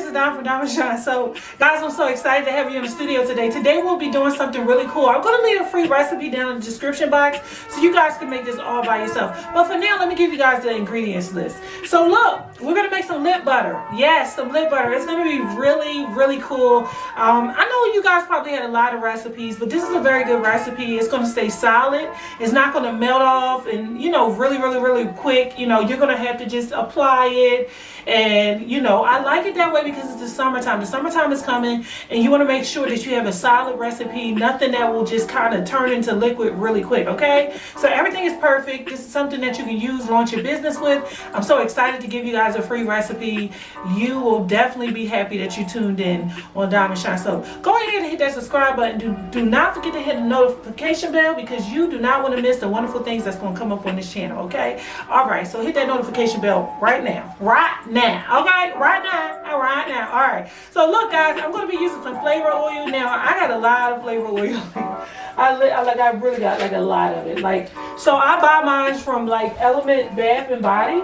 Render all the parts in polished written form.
is Don from Diamond Shine. So, guys, I'm so excited to have you in the studio today. Today, we'll be doing something really cool. I'm going to leave a free recipe down in the description box so you guys can make this all by yourself. But for now, let me give you guys the ingredients list. So, look, we're going to make some lip butter. Yes, some lip butter. It's going to be really, really cool. I know you guys probably had a lot of recipes, but this is a very good recipe. It's going to stay solid. It's not going to melt off and, you know, really, really, really quick. You know, you're going to have to just apply it. And, you know, I like it that way because it's the summertime. The summertime is coming and you want to make sure that you have a solid recipe, nothing that will just kind of turn into liquid really quick, okay? So everything is perfect. This is something that you can use, launch your business with. I'm so excited to give you guys a free recipe. You will definitely be happy that you tuned in on Diamond Shine. So go ahead and hit that subscribe button. Do not forget to hit the notification bell because you do not want to miss the wonderful things that's going to come up on this channel, okay? All right, so hit that notification bell right now. Okay, right now. All right, so look, guys, I'm going to be using some flavor oil. Now I got a lot of flavor oil. I really got like a lot of it. Like, so I buy mine from like Element Bath and Body,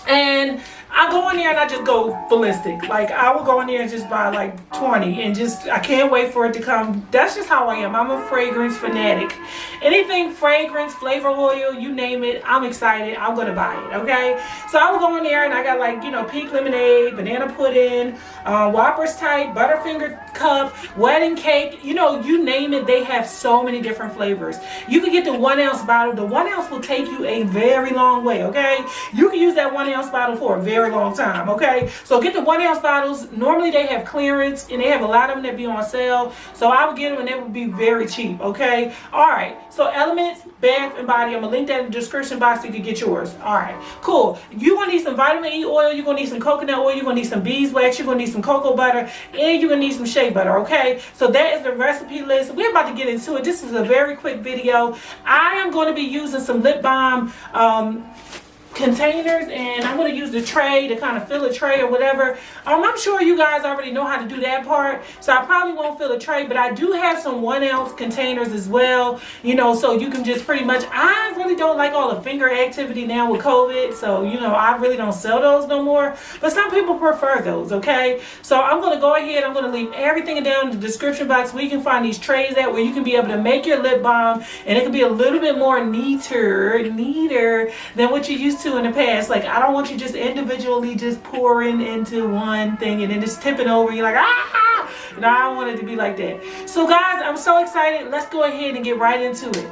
and I go in there and I just go ballistic. Like, I will go in there and just buy like 20 and just, I can't wait for it to come. That's just how I am. I'm a fragrance fanatic. Anything fragrance, flavor oil, you name it, I'm excited. I'm going to buy it, okay? So I will go in there and I got like, you know, pink lemonade, banana pudding, Whoppers type, Butterfinger cup, wedding cake, you know, you name it. They have so many different flavors. You can get the 1 ounce bottle. The 1 ounce will take you a very long way, okay? You can use that 1 ounce bottle for a very long time, okay? So get the 1 ounce bottles. Normally they have clearance and they have a lot of them that be on sale. So I would get them and they would be very cheap, okay? All right, so Elements, Bath and Body. I'm gonna link that in the description box so you can get yours. All right, cool. You're gonna need some vitamin E oil. You're gonna need some coconut oil. You're gonna need some beeswax. You're gonna need some cocoa butter, and you're gonna need some shea butter, okay? So that is the recipe list. We're about to get into it. This is a very quick video. I am going to be using some lip balm containers, and I'm going to use the tray to kind of fill a tray or whatever. I'm sure you guys already know how to do that part, so I probably won't fill a tray, but I do have some 1 ounce containers as well, you know, so you can just pretty much, I really don't like all the finger activity now with COVID, so, you know, I really don't sell those no more, but some people prefer those, okay? So I'm going to go ahead, I'm going to leave everything down in the description box where you can find these trays at, where you can be able to make your lip balm, and it can be a little bit more neater than what you used to in the past. Like, I don't want you just individually just pouring into one thing and then just tipping over. You're like, ah! No, I don't want it to be like that. So guys, I'm so excited. Let's go ahead and get right into it.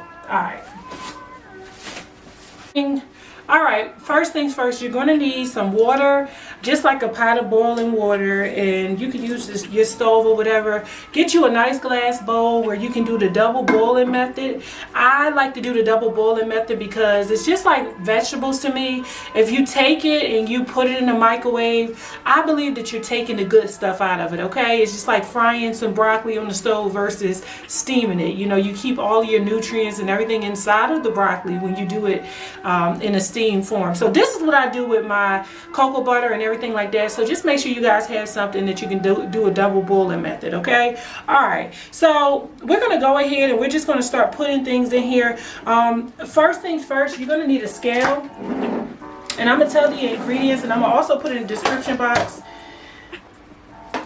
All right, first things first, you're going to need some water, just like a pot of boiling water, and you can use this, your stove or whatever. Get you a nice glass bowl where you can do the double boiling method. I like to do the double boiling method because it's just like vegetables to me. If you take it and you put it in the microwave, I believe that you're taking the good stuff out of it, okay? It's just like frying some broccoli on the stove versus steaming it. You know, you keep all your nutrients and everything inside of the broccoli when you do it in a steam form. So this is what I do with my cocoa butter and everything like that. So just make sure you guys have something that you can do a double boiling method, okay? All right, so we're going to go ahead and we're just going to start putting things in here. First things first, you're going to need a scale, and I'm going to tell the ingredients, and I'm going to also put it in the description box.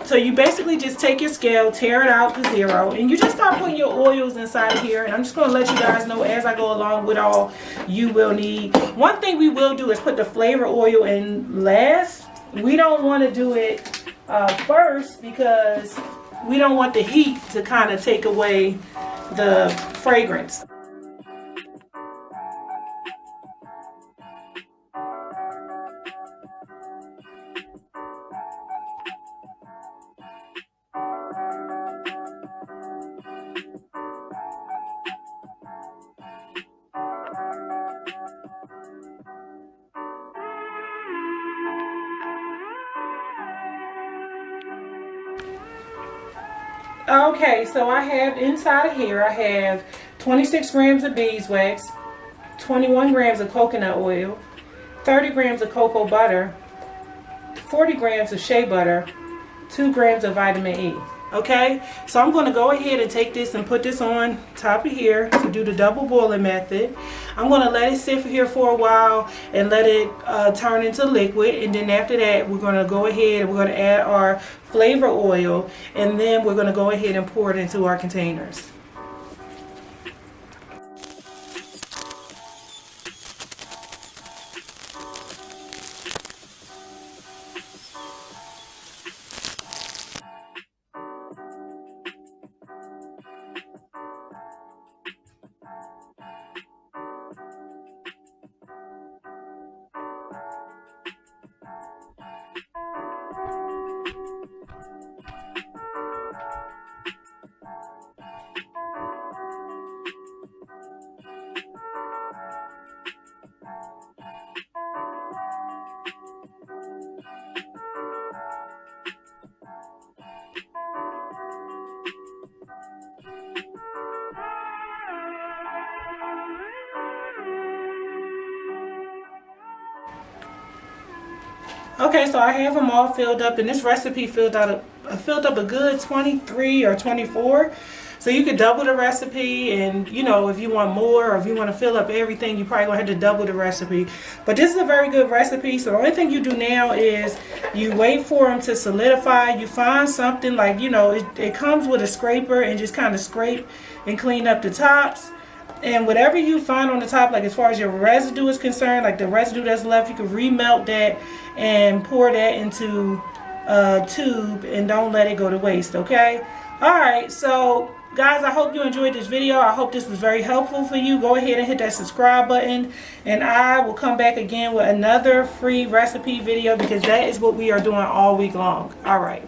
So you basically just take your scale, tear it out to 0, and you just start putting your oils inside of here. And I'm just going to let you guys know as I go along what all you will need. One thing we will do is put the flavor oil in last. We don't want to do it first because we don't want the heat to kind of take away the fragrance. Okay, so I have inside of here, I have 26 grams of beeswax, 21 grams of coconut oil, 30 grams of cocoa butter, 40 grams of shea butter, 2 grams of vitamin E. Okay, so I'm going to go ahead and take this and put this on top of here to do the double boiling method. I'm going to let it sit here for a while and let it turn into liquid, and then after that we're going to go ahead and we're going to add our flavor oil, and then we're going to go ahead and pour it into our containers. Okay, so I have them all filled up, and this recipe filled up a good 23 or 24. So you could double the recipe, and you know, if you want more or if you want to fill up everything, you probably gonna have to double the recipe. But this is a very good recipe. So the only thing you do now is you wait for them to solidify. You find something like, you know, it comes with a scraper, and just kind of scrape and clean up the tops. And whatever you find on the top, like as far as your residue is concerned, like the residue that's left, you can remelt that and pour that into a tube, and don't let it go to waste, okay? Alright, so guys, I hope you enjoyed this video. I hope this was very helpful for you. Go ahead and hit that subscribe button, and I will come back again with another free recipe video, because that is what we are doing all week long. Alright.